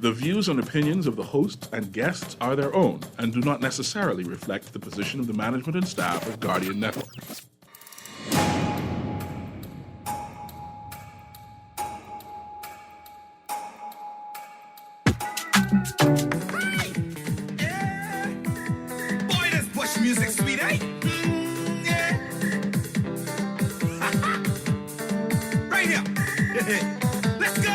The views and opinions of the hosts and guests are their own and do not necessarily reflect the position of the management and staff of Guardian Network. Boy, this push music sweet, eh? Yeah. Right here. Let's go.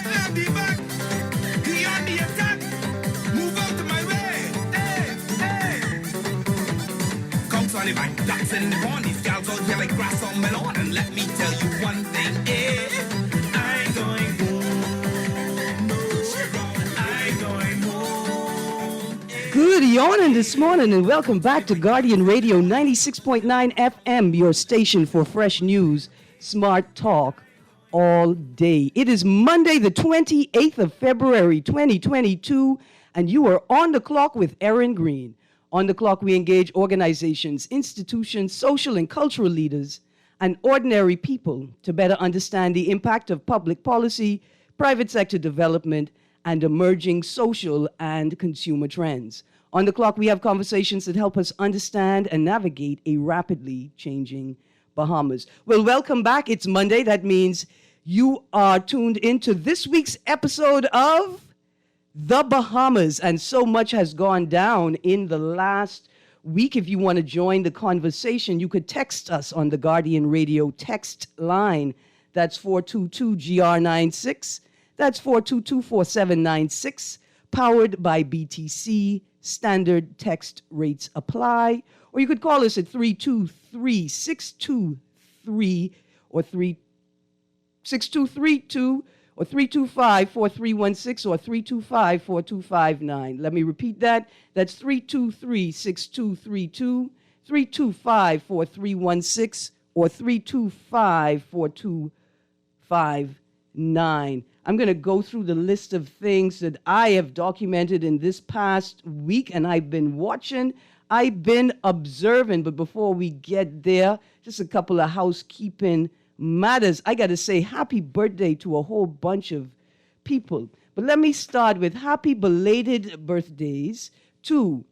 I'll be back. He on the attack. Move out of my way. Hey, hey. Come Sullivan, ducks in the pond. These gals out here like grass on melon. And let me tell you one thing, eh? I ain't going home. No, I ain't going home. Good morning this morning and welcome back to Guardian Radio 96.9 FM, your station for fresh news, smart talk all day. It is Monday the 28th of February 2022 and you are on the clock with Erin Greene. On the clock we engage organizations, institutions, social and cultural leaders and ordinary people to better understand the impact of public policy, private sector development, and emerging social and consumer trends. On the clock, we have conversations that help us understand and navigate a rapidly changing Bahamas. Well, welcome back. It's Monday. That means you are tuned into this week's episode of The Bahamas, and so much has gone down in the last week. If you want to join the conversation, you could text us on the Guardian Radio text line. That's 422-GR96. That's 422-4796, powered by BTC. Standard text rates apply. Or you could call us at 323-623 or 6232 or 325-4316 or 325-4259. Let me repeat that. That's 323-6232, 325-4316 or 325-4259. I'm going to go through the list of things that I have documented in this past week, and I've been watching, I've been observing. But before we get there, just a couple of housekeeping matters. I got to say happy birthday to a whole bunch of people. But let me start with happy belated birthdays to,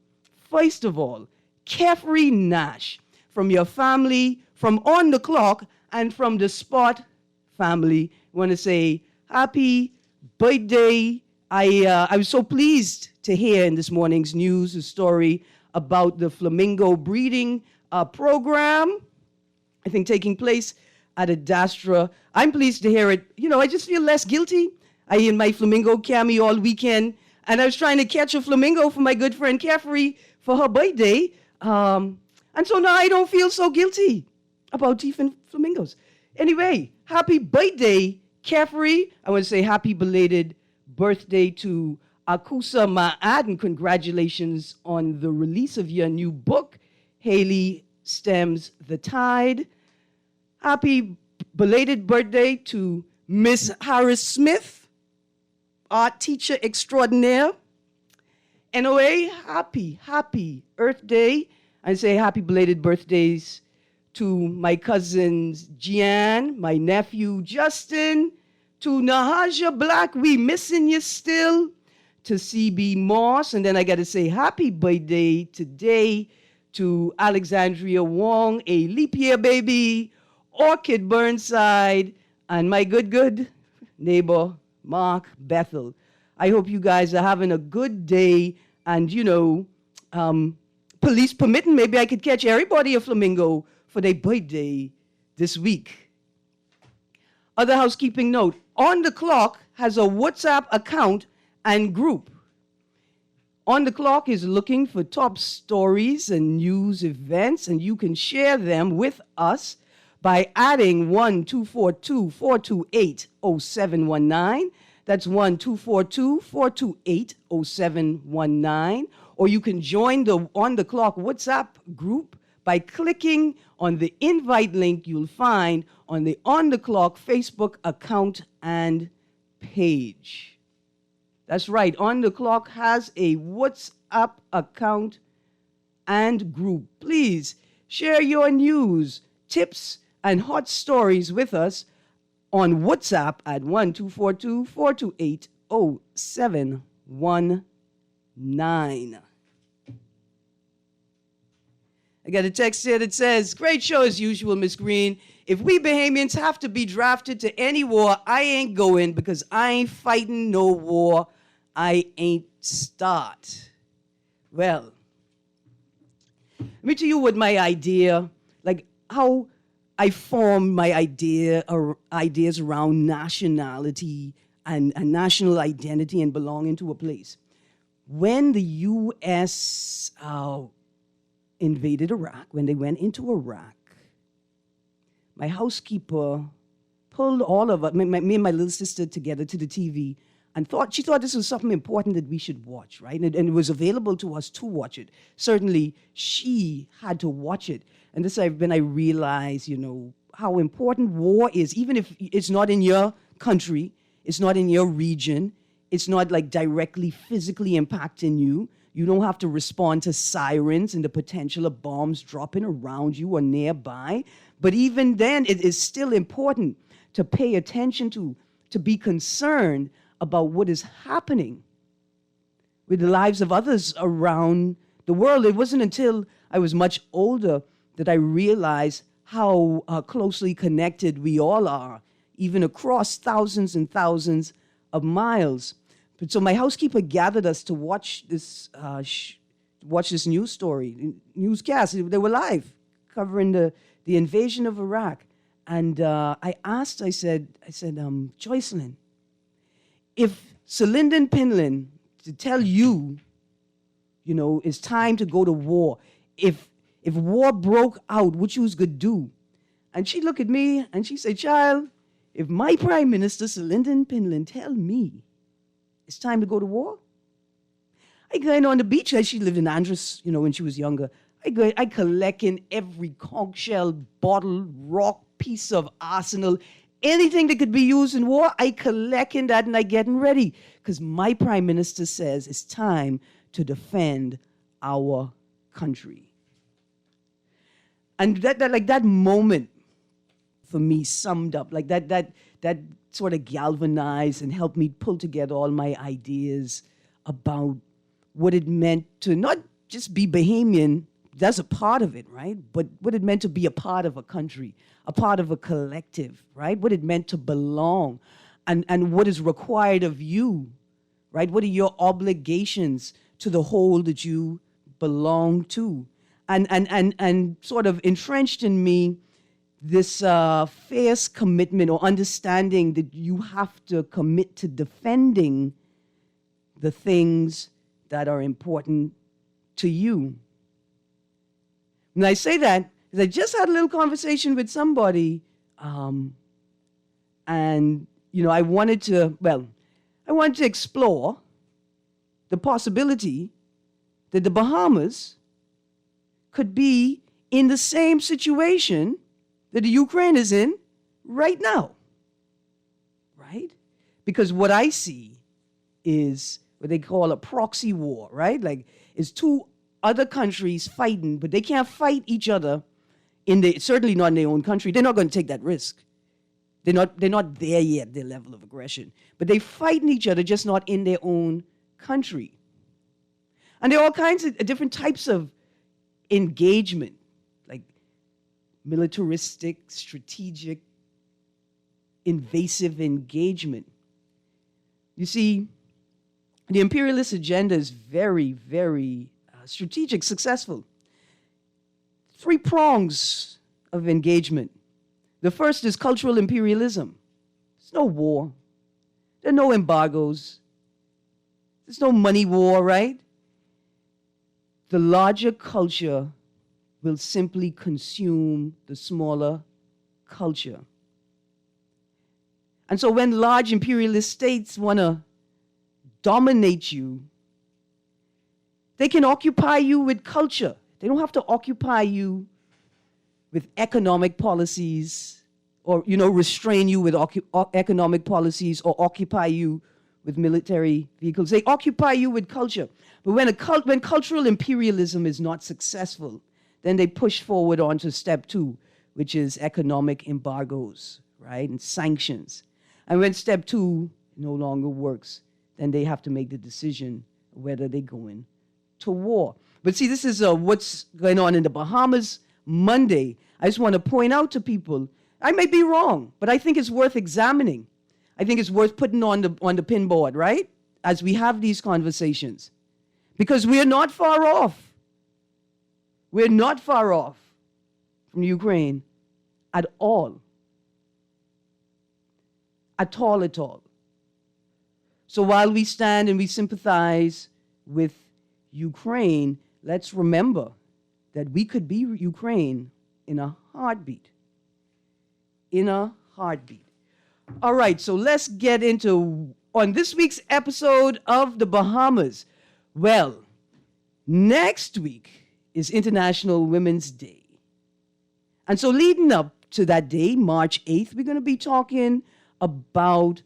first of all, Carefree Nash, from your family, from On the Clock, and from the Spot family. I want to say happy birthday. I was so pleased to hear in this morning's news a story about the flamingo breeding program, I think taking place at Adastra. I'm pleased to hear it. You know, I just feel less guilty. I in my flamingo cami all weekend, and I was trying to catch a flamingo for my good friend Carefree for her birthday. And so now I don't feel so guilty about teething flamingos. Anyway, happy birthday, Carefree. I want to say happy belated birthday to Akusa Ma'ad, and congratulations on the release of your new book, Haley Stems the Tide. Happy belated birthday to Miss Harris Smith, art teacher extraordinaire. Anyway, happy Earth Day. I say happy belated birthdays to my cousins Gian, my nephew Justin, to Nahaja Black, we missing you still, to CB Moss, and then I got to say happy birthday today to Alexandria Wong, a leap year baby, Orchid Burnside, and my good neighbor Mark Bethel. I hope you guys are having a good day, and you know, police permitting, maybe I could catch everybody a flamingo for their birthday this week. Other housekeeping note, On the Clock has a WhatsApp account and group. On the Clock is looking for top stories and news events, and you can share them with us by adding 1-242-428-0719. That's 1-242-428-0719. Or you can join the On the Clock WhatsApp group by clicking on the invite link you'll find on the On the Clock Facebook account and page. That's right, On the Clock has a WhatsApp account and group. Please share your news, tips, and hot stories with us on WhatsApp at 1-242-428-0719. I got a text here that says, great show as usual, Miss Greene. If we Bahamians have to be drafted to any war, I ain't going because I ain't fighting no war I ain't start. Well, let me tell you what my idea, like how I formed my ideas around nationality and national identity and belonging to a place. When the U.S. Invaded Iraq, when they went into Iraq, my housekeeper pulled all of us, me and my little sister together to the TV and she thought this was something important that we should watch, right? And it was available to us to watch it. Certainly, she had to watch it. And this when I realized, how important war is, even if it's not in your country, it's not in your region, it's not like directly physically impacting you. You don't have to respond to sirens and the potential of bombs dropping around you or nearby. But even then, it is still important to pay attention to be concerned about what is happening with the lives of others around the world. It wasn't until I was much older that I realized how closely connected we all are, even across thousands and thousands of miles. But so my housekeeper gathered us to watch this newscast. They were live, covering the invasion of Iraq. And I said, Joycelyn, if Celindan Pinlin to tell you, it's time to go to war, if war broke out, what you was gonna do? And she looked at me and she said, child, if my Prime Minister Celindan Pinlin tell me it's time to go to war, I go on the beach, as she lived in Andros, when she was younger. I collect in every conch shell, bottle, rock, piece of arsenal, anything that could be used in war, I collect in that and I getting ready. Because my Prime Minister says it's time to defend our country. And that moment for me summed up, like that sort of galvanized and helped me pull together all my ideas about what it meant to not just be Bahamian, that's a part of it, right? But what it meant to be a part of a country, a part of a collective, right? What it meant to belong, and what is required of you, right? What are your obligations to the whole that you belong to? And sort of entrenched in me this fierce commitment or understanding that you have to commit to defending the things that are important to you. When I say that, is I just had a little conversation with somebody, and I wanted to explore the possibility that the Bahamas could be in the same situation that the Ukraine is in right now, right? Because what I see is what they call a proxy war, right? Like, it's two other countries fighting, but they can't fight each other certainly not in their own country. They're not going to take that risk. They're not there yet, their level of aggression. But they fighting each other, just not in their own country. And there are all kinds of different types of engagement, like militaristic, strategic, invasive engagement. You see, the imperialist agenda is very, very strategic, successful. 3 prongs of engagement. The first is cultural imperialism. There's no war. There are no embargoes. There's no money war, right? The larger culture will simply consume the smaller culture. And so when large imperialist states want to dominate you, they can occupy you with culture. They don't have to occupy you with economic policies or, restrain you with economic policies or occupy you with military vehicles. They occupy you with culture. But when cultural imperialism is not successful, then they push forward on to step 2, which is economic embargoes, right, and sanctions. And when step 2 no longer works, then they have to make the decision whether they go into war. But see, this is what's going on in the Bahamas Monday. I just want to point out to people, I may be wrong, but I think it's worth examining. I think it's worth putting on the pinboard, right, as we have these conversations. Because we're not far off. We're not far off from Ukraine at all. At all, at all. So while we stand and we sympathize with Ukraine, let's remember that we could be Ukraine in a heartbeat. In a heartbeat. All right, so let's get into, on this week's episode of The Bahamas. Well, next week is International Women's Day. And so leading up to that day, March 8th, we're going to be talking about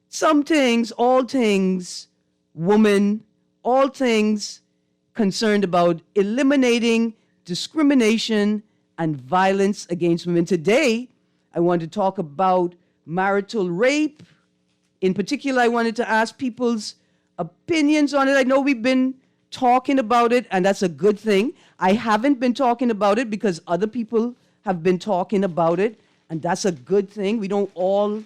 some things, all things woman, all things concerned about eliminating discrimination and violence against women. Today, I want to talk about marital rape. In particular, I wanted to ask people's opinions on it. I know we've been talking about it, and that's a good thing. I haven't been talking about it because other people have been talking about it, and that's a good thing. We don't all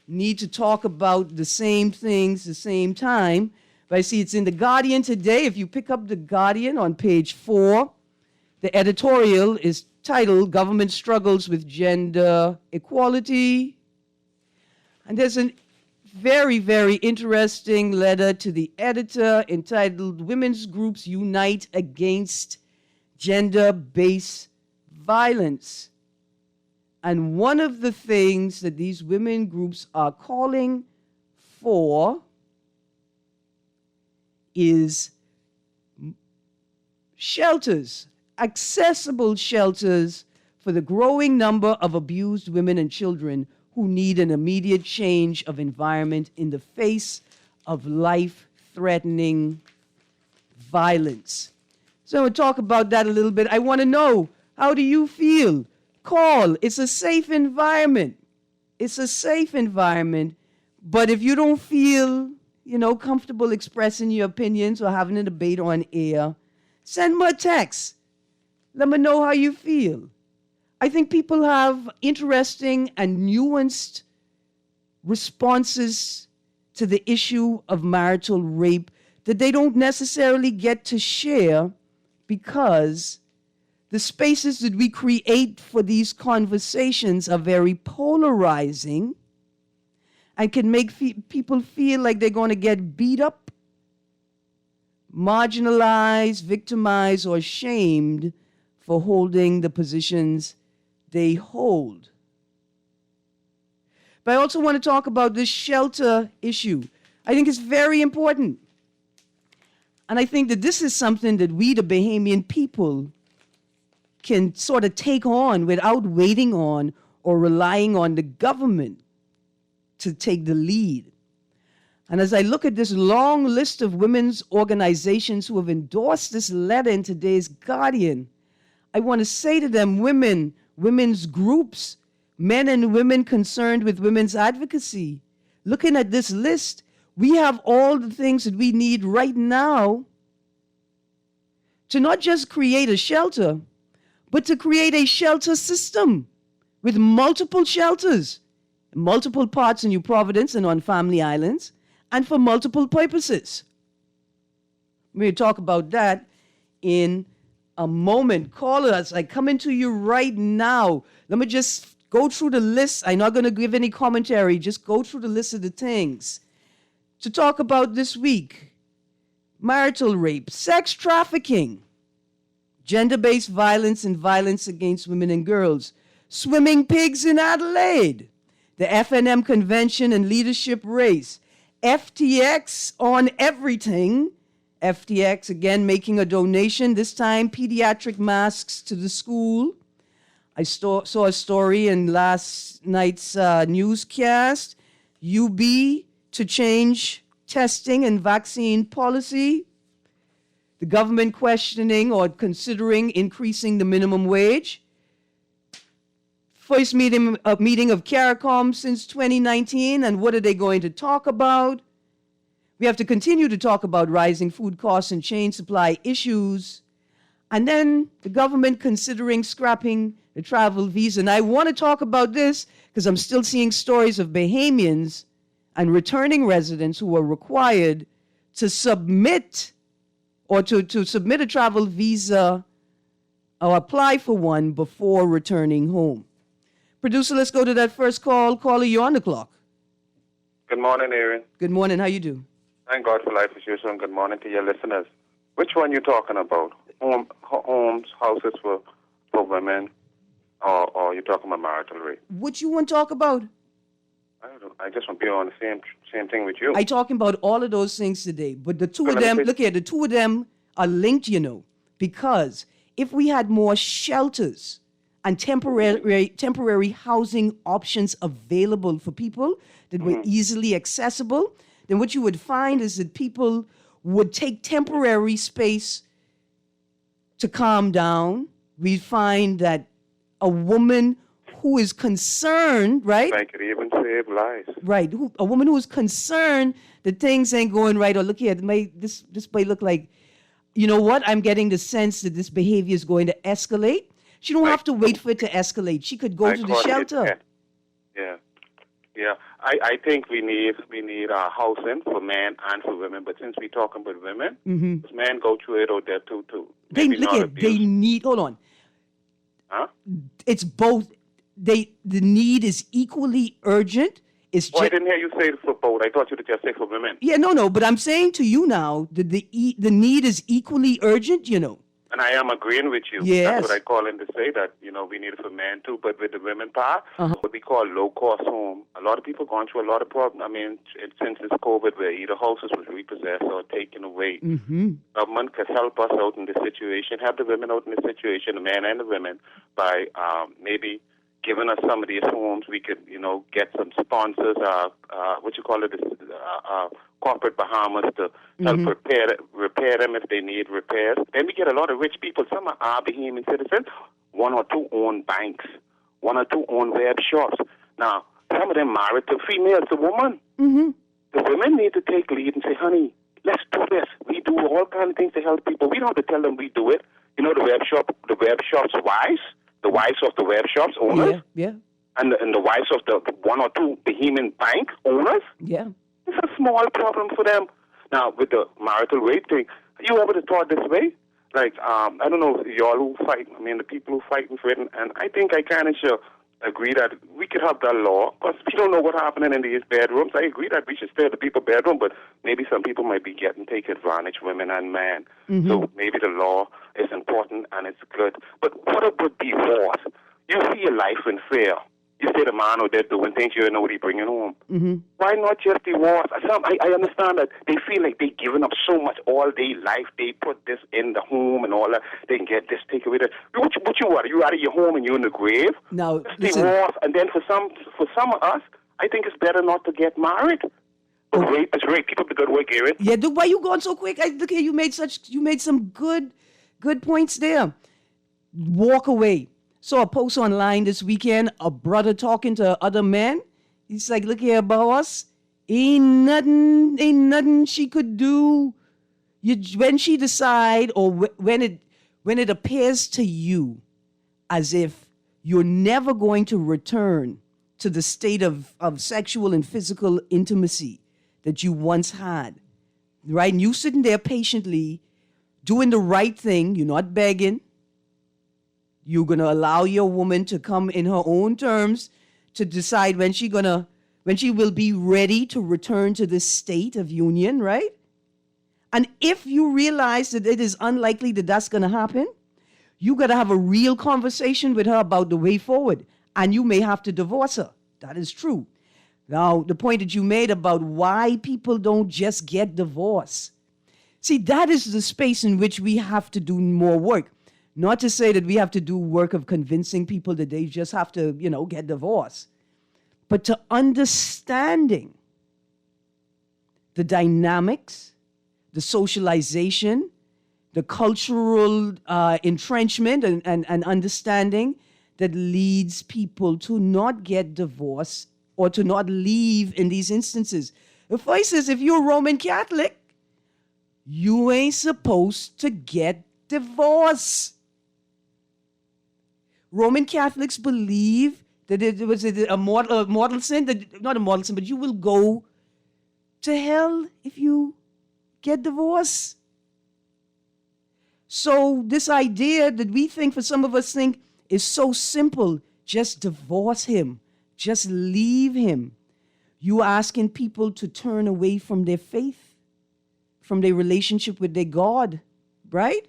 need to talk about the same things the same time. But I see it's in The Guardian today. If you pick up The Guardian on page 4, the editorial is titled Government Struggles with Gender Equality. And there's a very, very interesting letter to the editor entitled Women's Groups Unite Against Gender-Based Violence. And one of the things that these women groups are calling for is shelters, accessible shelters for the growing number of abused women and children who need an immediate change of environment in the face of life-threatening violence. So we'll talk about that a little bit. I want to know, how do you feel? Call. It's a safe environment. It's a safe environment. But if you don't feel, comfortable expressing your opinions or having a debate on air, send me a text. Let me know how you feel. I think people have interesting and nuanced responses to the issue of marital rape that they don't necessarily get to share because the spaces that we create for these conversations are very polarizing and can make people feel like they're going to get beat up, marginalized, victimized, or shamed for holding the positions they hold. But I also want to talk about this shelter issue. I think it's very important. And I think that this is something that we, the Bahamian people, can sort of take on without waiting on or relying on the government to take the lead. And as I look at this long list of women's organizations who have endorsed this letter in today's Guardian, I want to say to them, women's groups, men and women concerned with women's advocacy, looking at this list, we have all the things that we need right now to not just create a shelter, but to create a shelter system with multiple shelters, multiple parts in New Providence and on Family Islands, and for multiple purposes. We'll talk about that in a moment. Callers, I come into you right now. Let me just go through the list. I'm not going to give any commentary. Just go through the list of the things to talk about this week. Marital rape, sex trafficking, gender-based violence and violence against women and girls, swimming pigs in Adelaide, the FNM convention and leadership race, FTX on everything. FTX, again, making a donation, this time pediatric masks to the school. I saw a story in last night's newscast, UB to change testing and vaccine policy, the government questioning or considering increasing the minimum wage, First meeting of CARICOM since 2019, and what are they going to talk about? We have to continue to talk about rising food costs and chain supply issues. And then the government considering scrapping the travel visa. And I want to talk about this because I'm still seeing stories of Bahamians and returning residents who are required to submit or to submit a travel visa or apply for one before returning home. Producer, let's go to that first call. Caller, you're on the clock. Good morning, Erin. Good morning. How you do? Thank God for life as usual, and good morning to your listeners. Which one you talking about? Homes, houses for women, or you talking about marital rape? What you want to talk about? I just want to be on the same thing with you. I talking about all of those things today, but the two of them, look here, the two of them are linked, because if we had more shelters and temporary housing options available for people that were easily accessible, then what you would find is that people would take temporary space to calm down. We'd find that a woman who is concerned, right? I could even save lives. Right. A woman who is concerned that things ain't going right, or look here, this might look like, you know what? I'm getting the sense that this behavior is going to escalate. She don't have to wait for it to escalate. She could go to the shelter. Yeah. I think we need housing for men and for women. But since we're talking about women, men go through it out there too. They need. Hold on. Huh? It's both. The need is equally urgent. I didn't hear you say it for both. I thought you would just say for women. Yeah, no. But I'm saying to you now that the need is equally urgent. And I am agreeing with you. Yes. That's what I call in to say that, we need it for men too. But with the women part, what we call low-cost home, a lot of people going through a lot of problems. I mean, since it's COVID, where either houses was repossessed or taken away. Government could help us out in this situation, help the women out in this situation, the men and the women, by giving us some of these homes. We could, get some sponsors, corporate Bahamas to help repair them if they need repairs. Then we get a lot of rich people. Some are Bahamian citizens. One or two own banks. One or two own web shops. Now, some of them married to females, the woman. The women need to take lead and say, honey, let's do this. We do all kinds of things to help people. We don't have to tell them we do it. The web shop's wives, the wives of the web shops owners. Yeah. And the wives of the one or two Bahamian bank owners. Yeah. It's a small problem for them. Now, with the marital rape thing, you ever thought this way? Like, I don't know, y'all who fight, the people who fight for it, and I think I kind of should agree that we could have that law, because we don't know what's happening in these bedrooms. I agree that we should stay at the people's bedroom, but maybe some people might be take advantage, women and men. So maybe the law is important and it's good. But what about divorce? You see a life in fear. You say the man out there doing things you don't know what he's bringing home. Why not just divorce? I understand that they feel like they're giving up so much all day life. They put this in the home and all that. They can get this, take away that. What you are? You out of your home and you're in the grave? Now, divorce. And then for some of us, I think it's better not to get married. But rape is rape. Keep up the good work, Erin. Yeah, why you going so quick? Look here, you made some good points there. Walk away. Saw a post online this weekend, a brother talking to other men. He's like, look here, boss, ain't nothing she could do. When she decide, or when it appears to you as if you're never going to return to the state of sexual and physical intimacy that you once had, right? And you sitting there patiently doing the right thing. You're not begging. You're going to allow your woman to come in her own terms to decide when she will be ready to return to this state of union, right? And if you realize that it is unlikely that that's going to happen, you got to have a real conversation with her about the way forward. And you may have to divorce her. That is true. Now, the point that you made about why people don't just get divorced. See, that is the space in which we have to do more work. Not to say that we have to do work of convincing people that they just have to, get divorced. But to understanding the dynamics, the socialization, the cultural entrenchment and understanding that leads people to not get divorced or to not leave in these instances. The first says if you're a Roman Catholic, you ain't supposed to get divorced. Roman Catholics believe that it was a mortal sin, not a mortal sin, but you will go to hell if you get divorced. So this idea that we think, for some of us think, is so simple. Just divorce him. Just leave him. You asking people to turn away from their faith, from their relationship with their God, right?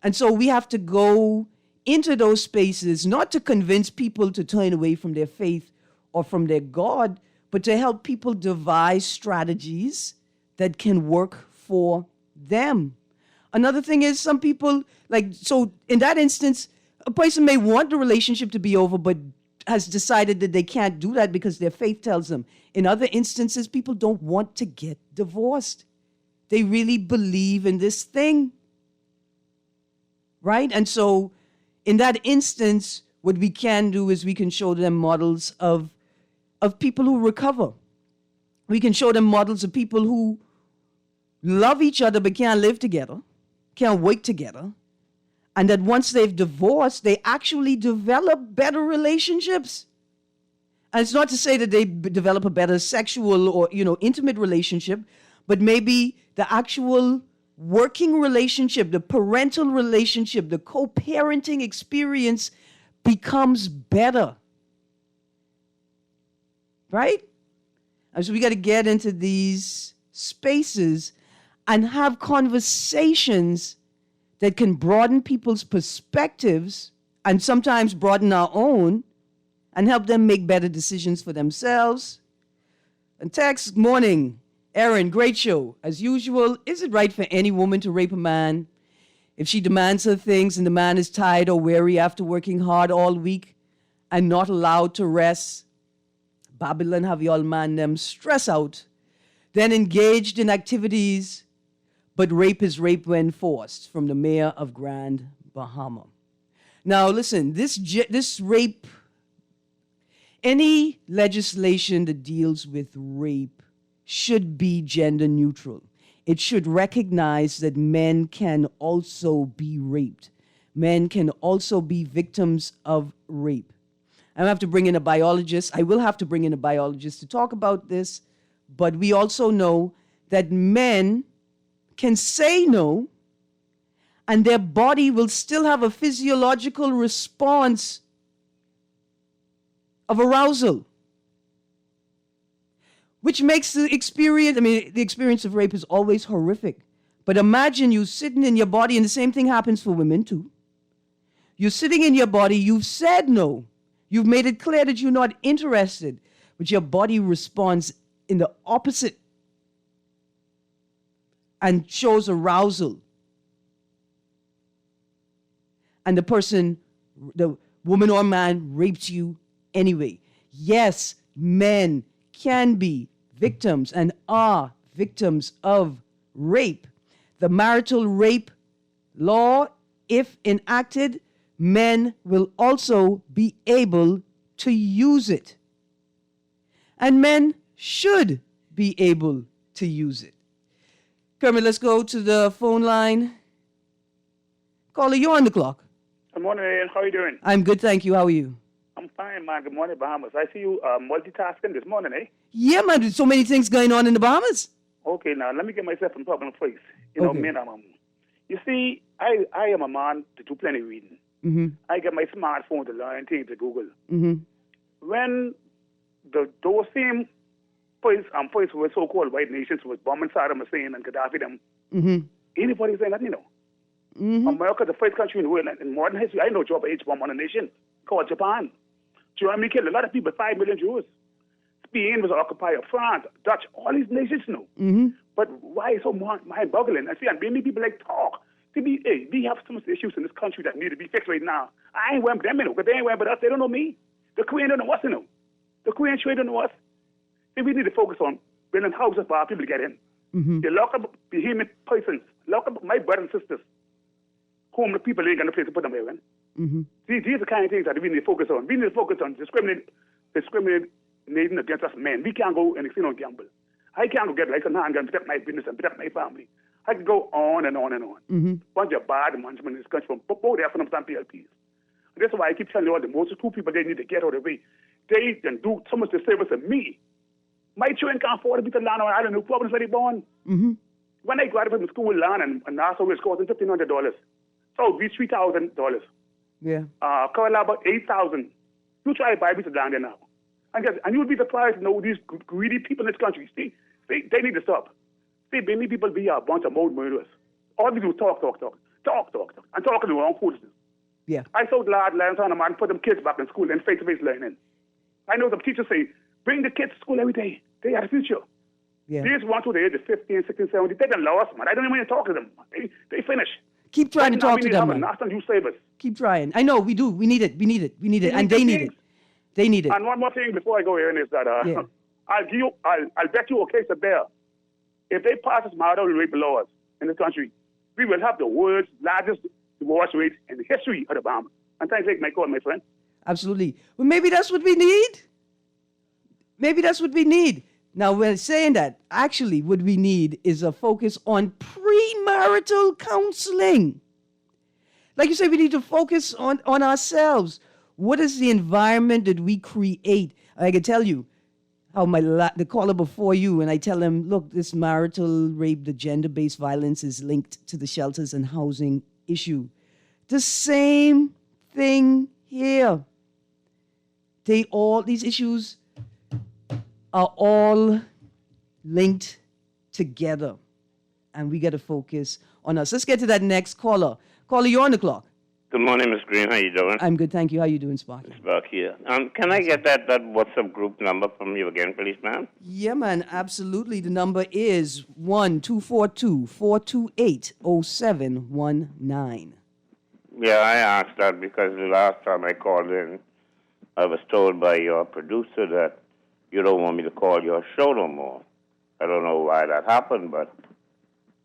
And so we have to go into those spaces, not to convince people to turn away from their faith or from their God, but to help people devise strategies that can work for them. Another thing is some people, so in that instance, a person may want the relationship to be over, but has decided that they can't do that because their faith tells them. In other instances, people don't want to get divorced. They really believe in this thing, right? And so in that instance, what we can do is we can show them models of people who recover. We can show them models of people who love each other but can't live together, can't work together, and that once they've divorced, they actually develop better relationships. And it's not to say that they develop a better sexual or, intimate relationship, but maybe the actual working relationship, the parental relationship, the co-parenting experience becomes better. Right? And so we got to get into these spaces and have conversations that can broaden people's perspectives and sometimes broaden our own and help them make better decisions for themselves. And text, morning, Erin, great show. As usual, is it right for any woman to rape a man if she demands her things and the man is tired or weary after working hard all week and not allowed to rest? Babylon have y'all man them stress out, then engaged in activities, but rape is rape when forced, from the mayor of Grand Bahama. Now listen, this rape, any legislation that deals with rape should be gender neutral. It should recognize that men can also be raped. Men can also be victims of rape. I have to bring in a biologist. I will have to bring in a biologist to talk about this. But we also know that men can say no, and their body will still have a physiological response of arousal, which makes the experience of rape is always horrific. But imagine you sitting in your body, and the same thing happens for women too. You're sitting in your body, you've said no. You've made it clear that you're not interested, but your body responds in the opposite and shows arousal. And the woman or man rapes you anyway. Yes, men can be victims and are victims of rape. The marital rape law, if enacted, men will also be able to use it. And men should be able to use it. Kermit, let's go to the phone line. Caller, you're on the clock. Good morning, Erin. How are you doing? I'm good, thank you. How are you? I'm fine, man. Good morning, Bahamas. I see you multitasking this morning, eh? Yeah, man. There's so many things going on in the Bahamas. Okay, now let me get myself in problem first. Okay. Men, you see, I am a man to do plenty of reading. Mm-hmm. I get my smartphone to learn things to Google. Mm-hmm. When those same first were so-called white nations was bombing Saddam Hussein and Gaddafi them, anybody saying that, America, the first country in the world in modern history, I know drop an H-bomb on a nation called Japan. Germany killed a lot of people, 5 million Jews. Spain was an occupier, France, Dutch, all these nations know. Mm-hmm. But why so mind-boggling? And see, and many people talk. We have some issues in this country that need to be fixed right now. I ain't worrying about them, because they ain't worrying about us. They don't know me. The Queen don't know us, The Queen sure don't know us. See, we need to focus on building houses for our people to get in. Mm-hmm. They lock up behemoth persons, lock up my brothers and sisters, whom the people ain't got no place to put them in. These are the kind of things that we need to focus on. We need to focus on discriminating against us men. We can't go and gamble. I can't go get like a handgun, protect my business and protect my family. I can go on and on and on. Bunch of bad management in this country from both there from some PLPs. That's why I keep telling you all the most two people they need to get out of the way. They can do so much disservice to me. My children can't afford to be to land on I don't know problems where they born. When I graduated from school, land and NASA was costing $1,500. So we $3,000. Yeah. Cover about $8,000. You try to buy me to land there now. And you'll be surprised to know these greedy people in this country. See, they need to stop. See, many people be a bunch of mode murderers. All they do is talk, and talking the wrong foolishness. Yeah. I so glad last time and put them kids back in school and face-to-face learning. I know some teachers say, bring the kids to school every day. They have a future. Yeah. These ones who they age 15, 16, 17, they done lost, man. I don't even want to talk to them. They finish. Keep trying to talk to them, man. National youth savers. Keep trying. I know, we do. We need it. And they need it. They need it. And one more thing before I go, Erin, is that I'll bet you a case of bear. If they pass this marital rape laws in this country, we will have the world's largest divorce rate in the history of the Bahamas. And thanks for my call, my friend. Absolutely. Well, maybe that's what we need. Now, we're saying that, actually, what we need is a focus on premarital counseling. Like you said, we need to focus on ourselves. What is the environment that we create? I can tell you how the caller before you, and I tell him, look, this marital rape, the gender-based violence is linked to the shelters and housing issue. The same thing here. These issues are all linked together, and we got to focus on us. Let's get to that next caller. Caller, you're on the clock. Good morning, Ms. Greene. How you doing? I'm good, thank you. How you doing, Sparky? Spark here. Can I get that WhatsApp group number from you again, please, ma'am? Yeah, man, absolutely. The number is 1-242-428-0719. Yeah, I asked that because the last time I called in, I was told by your producer that you don't want me to call your show no more. I don't know why that happened, but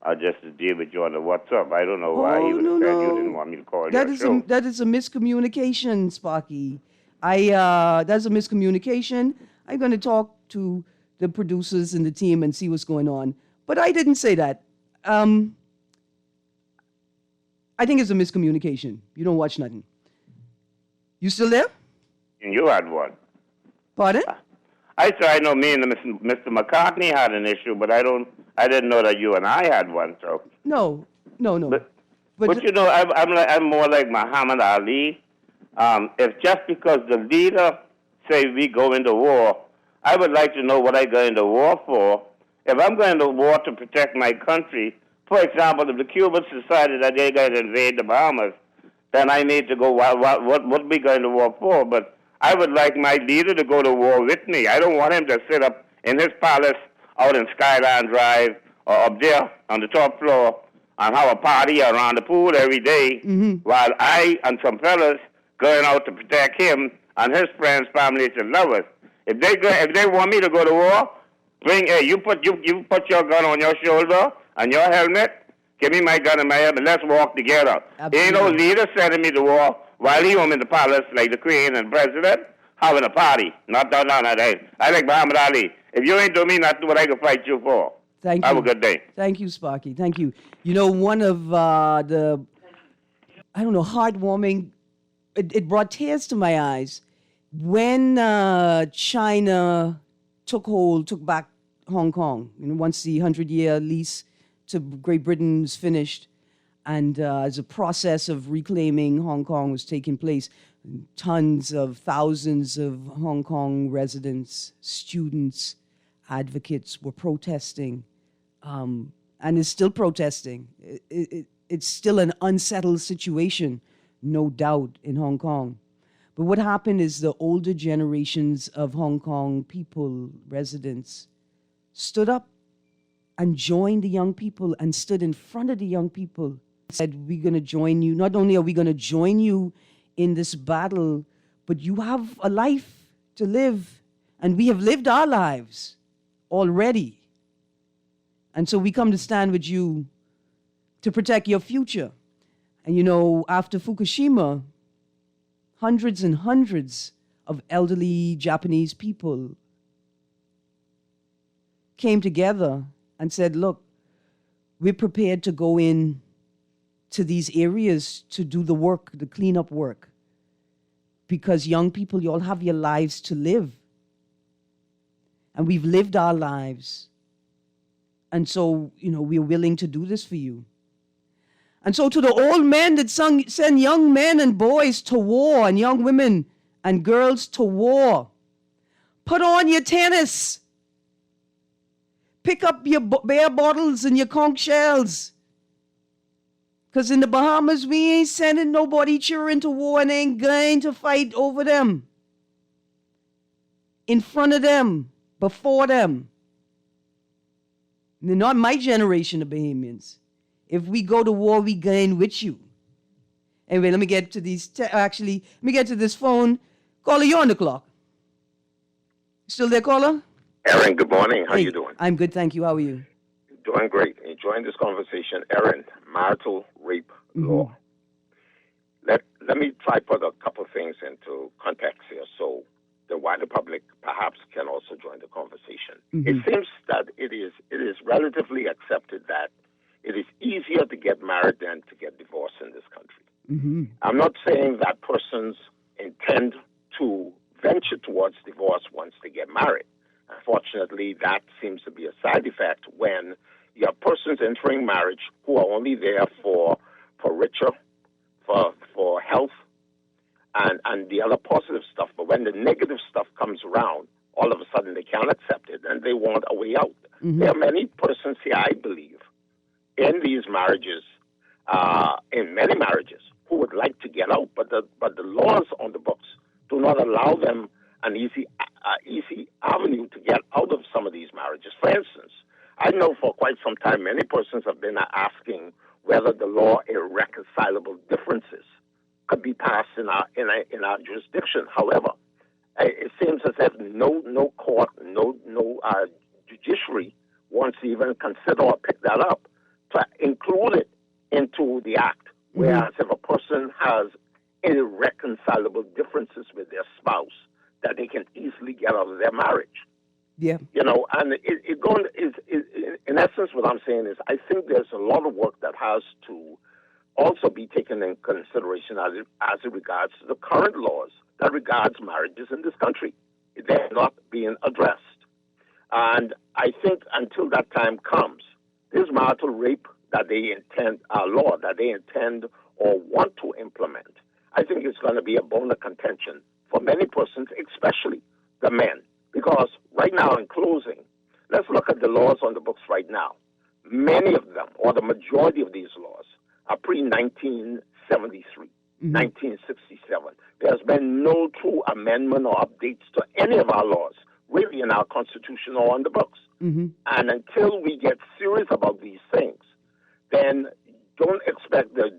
I just deal with you on the WhatsApp. I don't know why you said you didn't want me to call your show. That is a miscommunication, Sparky. That's a miscommunication. I'm going to talk to the producers and the team and see what's going on. But I didn't say that. I think it's a miscommunication. You don't watch nothing. You still there? And you had one. Pardon? I know me and Mr. McCartney had an issue, but I didn't know that you and I had one. So no. But you know, I'm more like Muhammad Ali. If just because the leader say we go into war, I would like to know what I go into war for. If I'm going to war to protect my country, for example, if the Cubans decided that they're going to invade the Bahamas, then I need to go. What we going to war for? But I would like my leader to go to war with me. I don't want him to sit up in his palace out in Skyline Drive or up there on the top floor and have a party around the pool every day while I and some fellas going out to protect him and his friends, families, and lovers. If they want me to go to war, you put your gun on your shoulder and your helmet. Give me my gun and my helmet. Let's walk together. Absolutely. Ain't no leader sending me to war while he home in the palace like the Queen and President having a party. Not that. I like Muhammad Ali. If you ain't doing me nothing, what I can fight you for? Thank you. Have a good day. Thank you, Sparky. Thank you. You know, one of heartwarming, it brought tears to my eyes when China took back Hong Kong. You know, once the 100-year lease to Great Britain was finished, and as a process of reclaiming Hong Kong was taking place, thousands of Hong Kong residents, students, advocates were protesting, and is still protesting. It's still an unsettled situation, no doubt, in Hong Kong. But what happened is the older generations of Hong Kong people, residents, stood up and joined the young people and stood in front of the young people, said, we're going to join you. Not only are we going to join you in this battle, but you have a life to live, and we have lived our lives already. And so we come to stand with you to protect your future. And you know, after Fukushima, hundreds and hundreds of elderly Japanese people came together and said, look, we're prepared to go in to these areas to do the work, the cleanup work. Because young people, you all have your lives to live. And we've lived our lives. And so, we're willing to do this for you. And so to the old men that send young men and boys to war and young women and girls to war, put on your tennis. Pick up your beer bottles and your conch shells. Because in the Bahamas, we ain't sending nobody cheering to war and ain't going to fight over them. In front of them, before them. They're not my generation of Bahamians. If we go to war, we going with you. Anyway, let me get to let me get to this phone. Caller, you're on the clock. Still there, caller? Erin, good morning. How you doing? I'm good, thank you. How are you? Doing great. Enjoying this conversation. Erin, marital rape law. Let me try to put a couple things into context here so the wider public perhaps can also join the conversation. It seems that it is relatively accepted that it is easier to get married than to get divorced in this country. I'm not saying that persons intend to venture towards divorce once they get married. Unfortunately, that seems to be a side effect when you have persons entering marriage who are only there for richer, for health, and the other positive stuff. But when the negative stuff comes around, all of a sudden they can't accept it and they want a way out. There are many persons here, I believe, in these marriages, in many marriages, who would like to get out, but the laws on the books do not allow them an easy avenue to get out of some of these marriages. For instance, I know for quite some time many persons have been asking whether the law irreconcilable differences could be passed in our jurisdiction. However, it seems as if no court, no judiciary wants to even consider or pick that up to include it into the act. Whereas if a person has irreconcilable differences with their spouse, that they can easily get out of their marriage. Yeah. And in essence, what I'm saying is I think there's a lot of work that has to also be taken in consideration as it regards to the current laws that regards marriages in this country. They're not being addressed. And I think until that time comes, this marital rape that they intend, law that they intend or want to implement, I think it's going to be a bone of contention for many persons, especially the men. Because right now, in closing, let's look at the laws on the books right now. Many of them, or the majority of these laws, are pre-1973, 1967. There's been no true amendment or updates to any of our laws, really in our Constitution or on the books. And until we get serious about these things, then don't expect the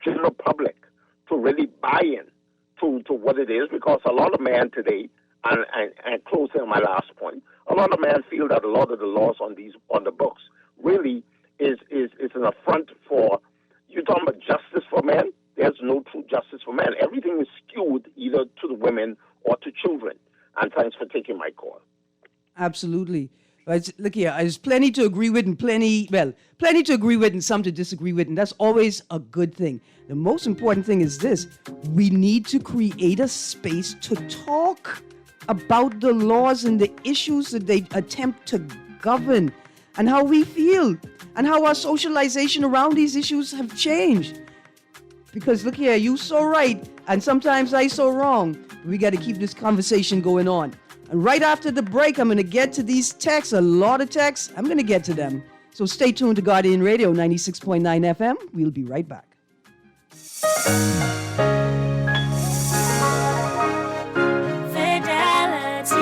general public to really buy in to what it is, because a lot of men today, and closing on my last point, a lot of men feel that a lot of the laws on the books really is an affront for, you're talking about justice for men? There's no true justice for men. Everything is skewed either to the women or to children. And thanks for taking my call. Absolutely. Look here, there's plenty to agree with and plenty to agree with and some to disagree with, and that's always a good thing. The most important thing is this: we need to create a space to talk about the laws and the issues that they attempt to govern, and how we feel, and how our socialization around these issues have changed. Because look here, you so right, and sometimes I so wrong. We got to keep this conversation going on. And right after the break, I'm going to get to these texts, a lot of texts. I'm going to get to them. So stay tuned to Guardian Radio 96.9 FM. We'll be right back. Fidelity,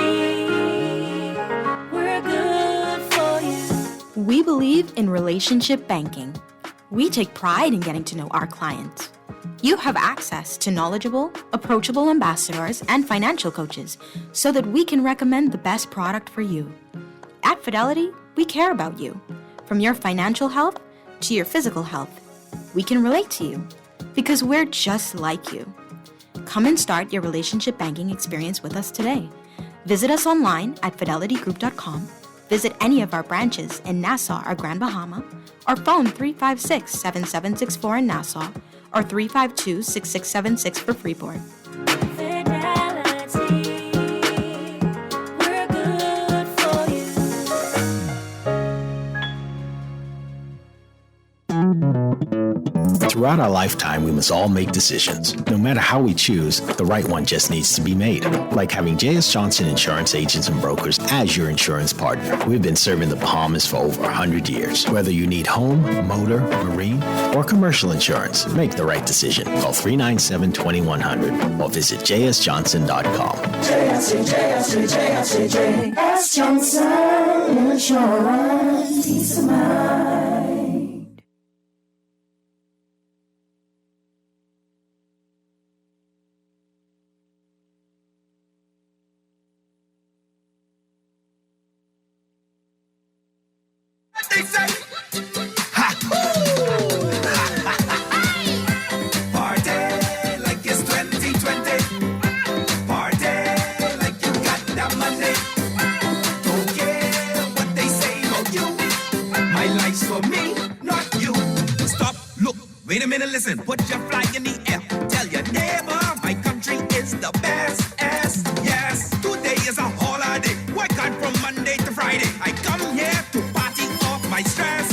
we're good for you. We believe in relationship banking. We take pride in getting to know our clients. You have access to knowledgeable, approachable ambassadors and financial coaches so that we can recommend the best product for you. At Fidelity, we care about you. From your financial health to your physical health, we can relate to you because we're just like you. Come and start your relationship banking experience with us today. Visit us online at fidelitygroup.com. Visit any of our branches in Nassau or Grand Bahama, or phone 356-7764 in Nassau or 352-6676 for Freeport. Throughout our lifetime, we must all make decisions. No matter how we choose, the right one just needs to be made. Like having J.S. Johnson Insurance Agents and Brokers as your insurance partner. We've been serving the Bahamas for over 100 years. Whether you need home, motor, marine, or commercial insurance, make the right decision. Call 397-2100 or visit jsjohnson.com. J.S. Johnson Insurance. Peace of mind. They say, ha, party like it's 2020. Party like you got that money. Don't care what they say about you. My life's for me, not you. Stop, look, wait a minute, listen. Put your flag in the air. Tell your neighbor my country is the best. Yes, today is a holiday. Work on from Monday to Friday. I come here to party off my stress.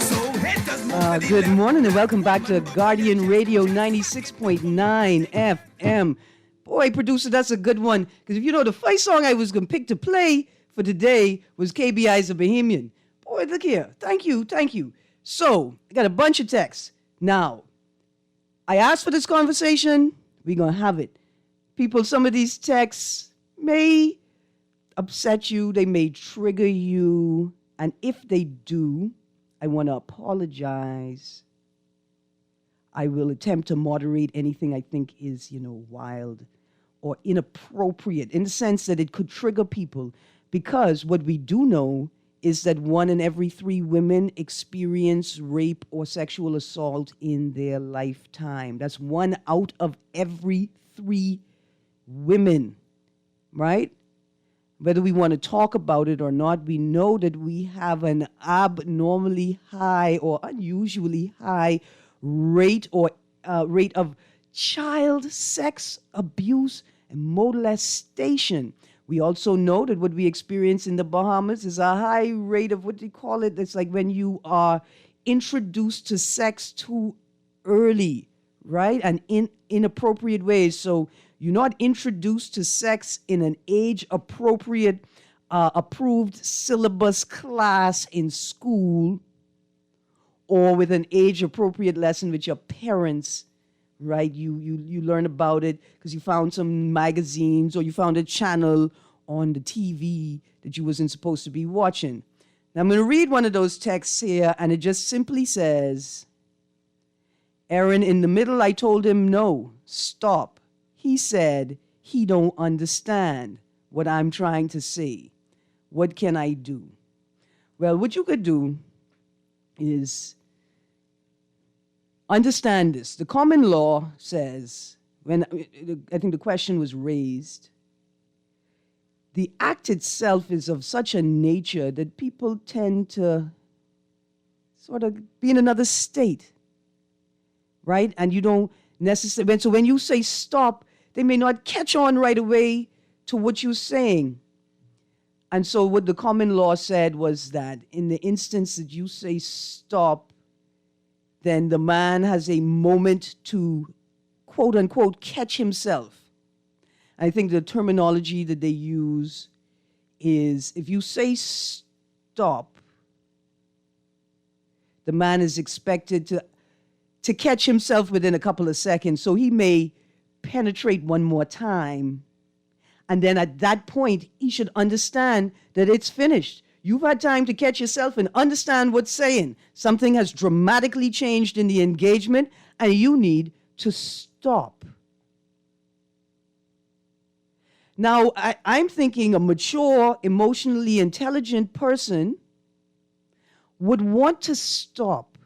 So it does move. Good morning and welcome back to Guardian Radio 96.9 FM. Boy, producer, that's a good one. Because if you know, the first song I was going to pick to play for today was KBI's A Bohemian. Boy, look here. Thank you. So, I got a bunch of texts. Now, I asked for this conversation. We're going to have it. People, some of these texts may upset you. They may trigger you. And if they do, I want to apologize. I will attempt to moderate anything I think is, wild or inappropriate in the sense that it could trigger people. Because what we do know is that 1 in every 3 women experience rape or sexual assault in their lifetime. That's 1 out of every 3 women, right? Whether we want to talk about it or not, we know that we have an abnormally high or unusually high rate of child sex abuse and molestation. We also know that what we experience in the Bahamas is a high rate of what they call it. It's like when you are introduced to sex too early, right? And in inappropriate ways. So you're not introduced to sex in an age-appropriate, approved syllabus class in school or with an age-appropriate lesson with your parents, right? You learn about it because you found some magazines or you found a channel on the TV that you wasn't supposed to be watching. Now, I'm going to read one of those texts here, and it just simply says, Erin, in the middle, I told him, no, stop. He said he don't understand what I'm trying to say. What can I do? Well, what you could do is understand this. The common law says, when I think the question was raised, the act itself is of such a nature that people tend to sort of be in another state, right? And you don't necessarily, so when you say stop, they may not catch on right away to what you're saying. And so what the common law said was that in the instance that you say stop, then the man has a moment to, quote unquote, catch himself. I think the terminology that they use is if you say stop, the man is expected to catch himself within a couple of seconds. So he may penetrate one more time. And then at that point, he should understand that it's finished. You've had time to catch yourself and understand what's saying. Something has dramatically changed in the engagement, and you need to stop. Now, I'm thinking a mature, emotionally intelligent person would want to stop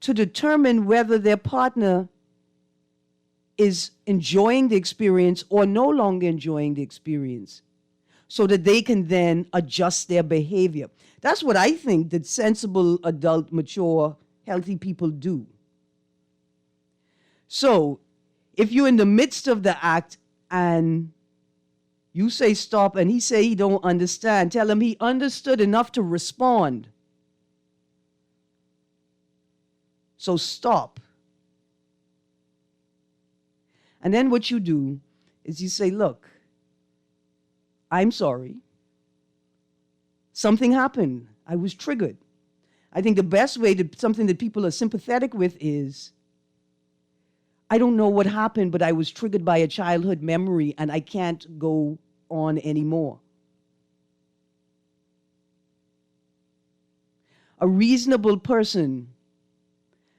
to determine whether their partner is enjoying the experience or no longer enjoying the experience, so that they can then adjust their behavior. That's what I think that sensible, adult, mature, healthy people do. So if you're in the midst of the act and you say stop and he say he don't understand, tell him he understood enough to respond. So stop. And then what you do is you say, look, I'm sorry. Something happened. I was triggered. I think the best way to something that people are sympathetic with is, I don't know what happened, but I was triggered by a childhood memory and I can't go on anymore. A reasonable person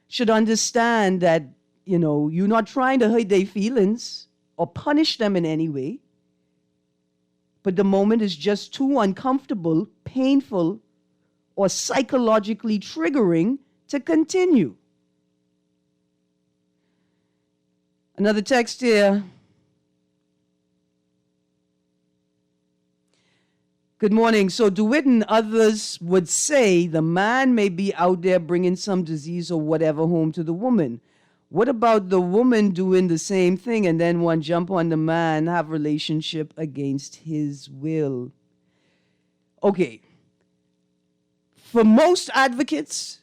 should understand that, you're not trying to hurt their feelings or punish them in any way, but the moment is just too uncomfortable, painful, or psychologically triggering to continue. Another text here. Good morning. So DeWitt and others would say the man may be out there bringing some disease or whatever home to the woman. What about the woman doing the same thing and then one jump on the man, have relationship against his will? Okay. For most advocates,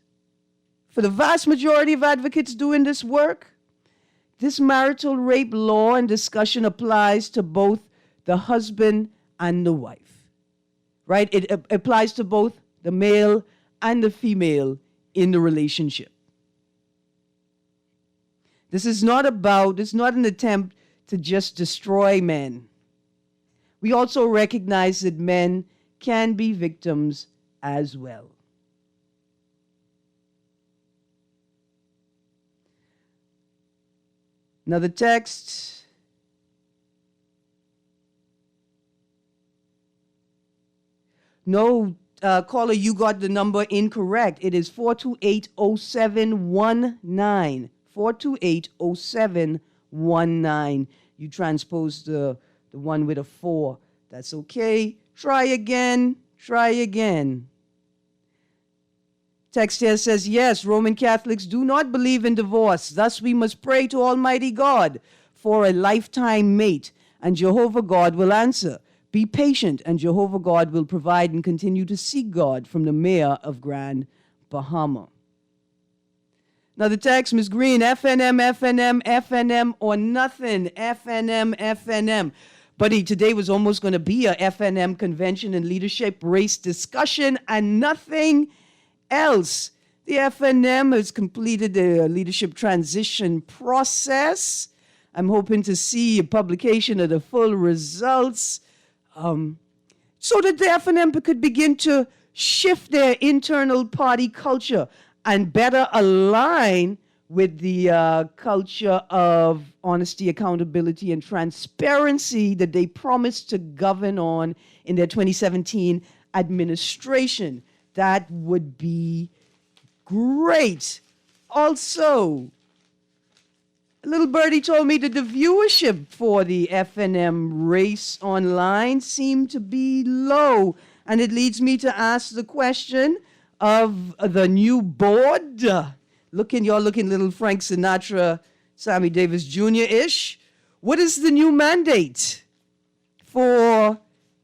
for the vast majority of advocates doing this work, this marital rape law and discussion applies to both the husband and the wife, right? It applies to both the male and the female in the relationship. This is not an attempt to just destroy men. We also recognize that men can be victims as well. Another text. No, caller, you got the number incorrect. It is 428-0719. 428-0719. You transposed the one with a 4. That's okay. Try again. Text here says, yes, Roman Catholics do not believe in divorce. Thus we must pray to Almighty God for a lifetime mate, and Jehovah God will answer. Be patient, and Jehovah God will provide, and continue to seek God from the mayor of Grand Bahama. Now the text, Ms. Greene, FNM, or nothing. FNM. Buddy, today was almost going to be a FNM convention and leadership race discussion and nothing else. The FNM has completed the leadership transition process. I'm hoping to see a publication of the full results so that the FNM could begin to shift their internal party culture and better align with the culture of honesty, accountability, and transparency that they promised to govern on in their 2017 administration. That would be great. Also, a little birdie told me that the viewership for the FNM race online seemed to be low. And it leads me to ask the question of the new board. You're looking little Frank Sinatra, Sammy Davis Jr.-ish. What is the new mandate for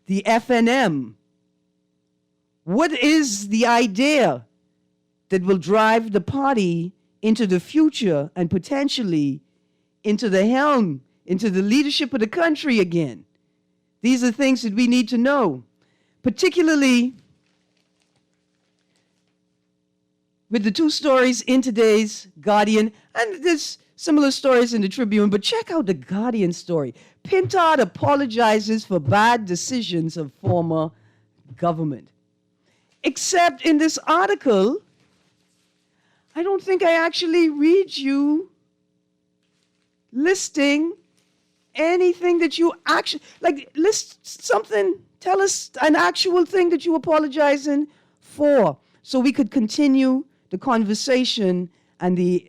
the FNM? What is the idea that will drive the party into the future and potentially into the helm, into the leadership of the country again? These are things that we need to know, particularly with the two stories in today's Guardian, and there's similar stories in the Tribune, but check out the Guardian story. Pintard apologizes for bad decisions of former government. Except in this article, I don't think I actually read you listing anything that you actually, list something, tell us an actual thing that you're apologizing for, so we could continue the conversation and the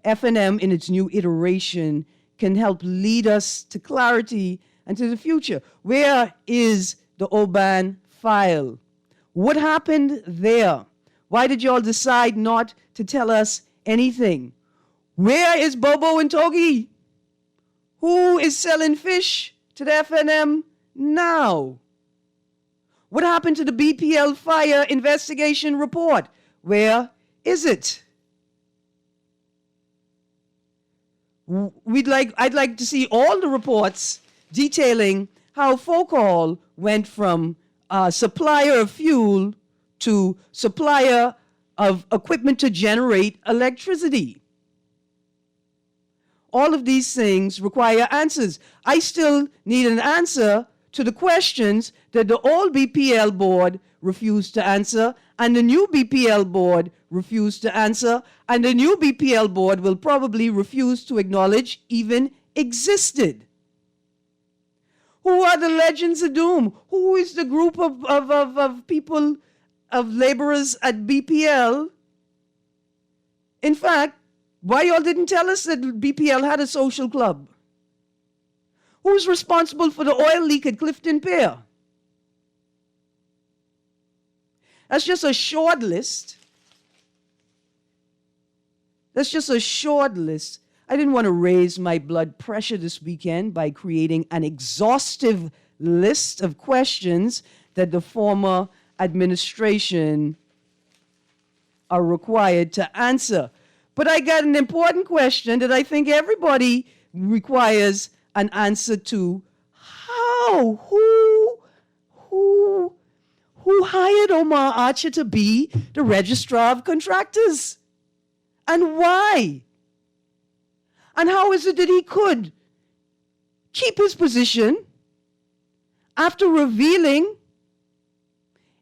FNM in its new iteration can help lead us to clarity and to the future. Where is the Oban file? What happened there? Why did y'all decide not to tell us anything? Where is Bobo and Togi? Who is selling fish to the FNM now? What happened to the BPL fire investigation report? Where is it? I'd like to see all the reports detailing how Focall went from supplier of fuel to supplier of equipment to generate electricity. All of these things require answers. I still need an answer to the questions that the old BPL board refused to answer, and the new BPL board refused to answer, and the new BPL board will probably refuse to acknowledge even existed. Who are the legends of doom? Who is the group of people, of laborers at BPL? In fact, why y'all didn't tell us that BPL had a social club? Who's responsible for the oil leak at Clifton Pier? That's just a short list. That's just a short list. I didn't want to raise my blood pressure this weekend by creating an exhaustive list of questions that the former administration are required to answer. But I got an important question that I think everybody requires an answer to. How? Who hired Omar Archer to be the registrar of contractors? And why? And how is it that he could keep his position after revealing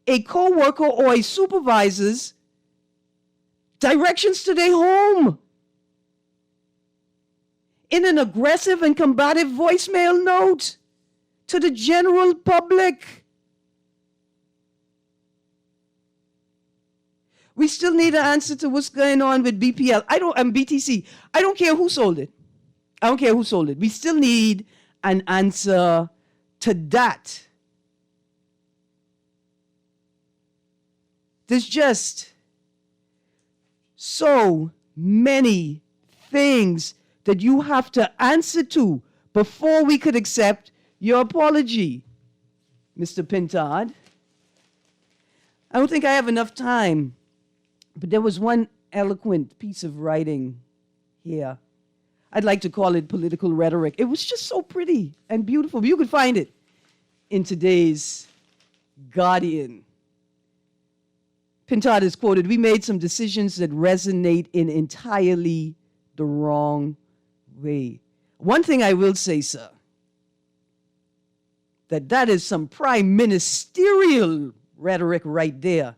a co-worker or a supervisor's directions to their home in an aggressive and combative voicemail note to the general public? We still need an answer to what's going on with BPL. BTC. I don't care who sold it. I don't care who sold it. We still need an answer to that. There's just so many things that you have to answer to before we could accept your apology, Mr. Pintard. I don't think I have enough time, but there was one eloquent piece of writing here. I'd like to call it political rhetoric. It was just so pretty and beautiful. You could find it in today's Guardian. Pintard is quoted, "We made some decisions that resonate in entirely the wrong way." One thing I will say, sir, that is some prime ministerial rhetoric right there.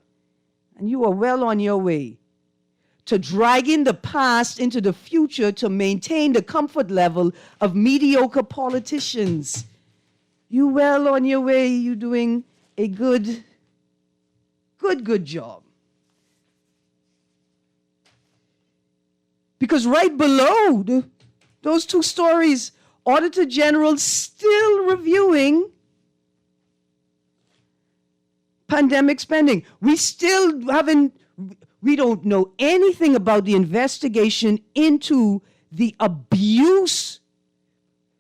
And you are well on your way to dragging the past into the future to maintain the comfort level of mediocre politicians. You well on your way. You're doing a good job. Because right below those two stories, Auditor General still reviewing pandemic spending. We don't know anything about the investigation into the abuse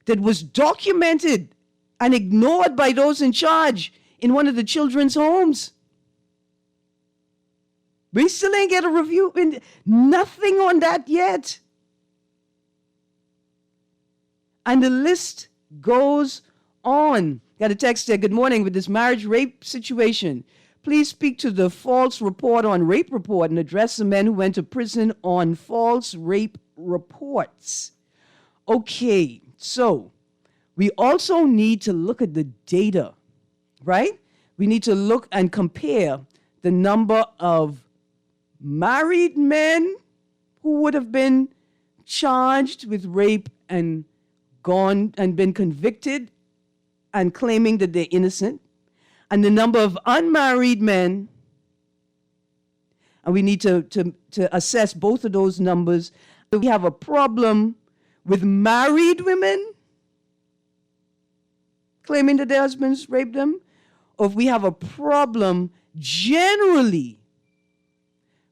that was documented and ignored by those in charge in one of the children's homes. We still ain't get a review, nothing on that yet. And the list goes on. Got a text there, "Good morning, with this marriage rape situation, please speak to the false report on rape report and address the men who went to prison on false rape reports." Okay, so we also need to look at the data, right? We need to look and compare the number of married men who would have been charged with rape and gone and been convicted and claiming that they're innocent, and the number of unmarried men. And we need to assess both of those numbers we have a problem with married women claiming that their husbands raped them, or if we have a problem generally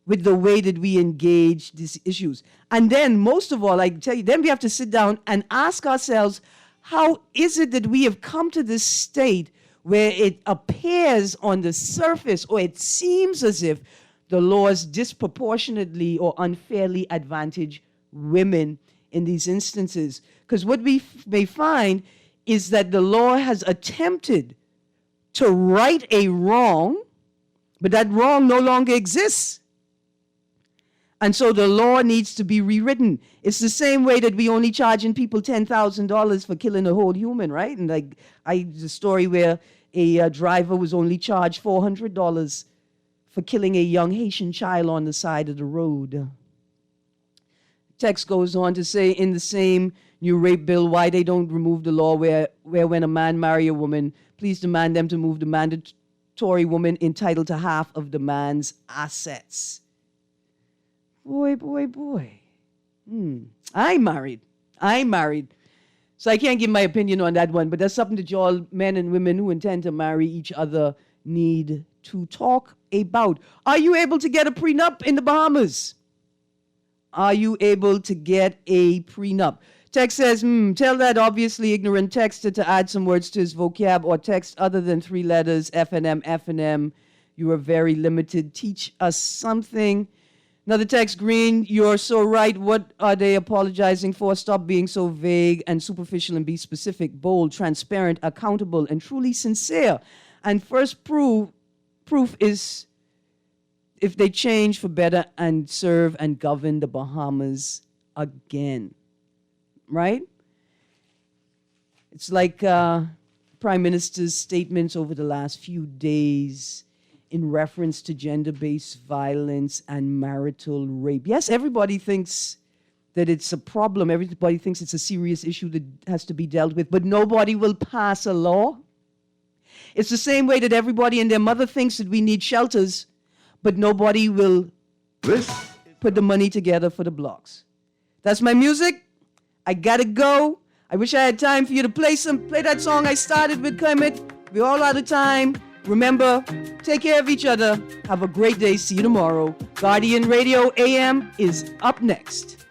with the way that we engage these issues. And then, most of all, I tell you, then we have to sit down and ask ourselves, how is it that we have come to this state where it appears on the surface, or it seems as if the laws disproportionately or unfairly advantage women in these instances? Because what we may find is that the law has attempted to right a wrong, but that wrong no longer exists. And so the law needs to be rewritten. It's the same way that we only charging people $10,000 for killing a whole human, right? And like the story where a driver was only charged $400 for killing a young Haitian child on the side of the road. Text goes on to say, in the same new rape bill, why they don't remove the law where when a man marry a woman, please demand them to move the mandatory woman entitled to half of the man's assets. Boy. I'm married. So I can't give my opinion on that one, but that's something that you all men and women who intend to marry each other need to talk about. Are you able to get a prenup in the Bahamas? Are you able to get a prenup? Text says, tell that obviously ignorant texter to add some words to his vocab or text other than 3 letters, F&M. You are very limited. Teach us something. Another text, Greene, you're so right. What are they apologizing for? Stop being so vague and superficial and be specific, bold, transparent, accountable, and truly sincere. And first proof is if they change for better and serve and govern the Bahamas again. Right? It's like Prime Minister's statements over the last few days in reference to gender-based violence and marital rape. Yes, everybody thinks that it's a problem. Everybody thinks it's a serious issue that has to be dealt with, but nobody will pass a law. It's the same way that everybody and their mother thinks that we need shelters, but nobody will put the money together for the blocks. That's my music. I gotta go. I wish I had time for you to play that song I started with, Clement. We're all out of time. Remember, take care of each other. Have a great day. See you tomorrow. Guardian Radio AM is up next.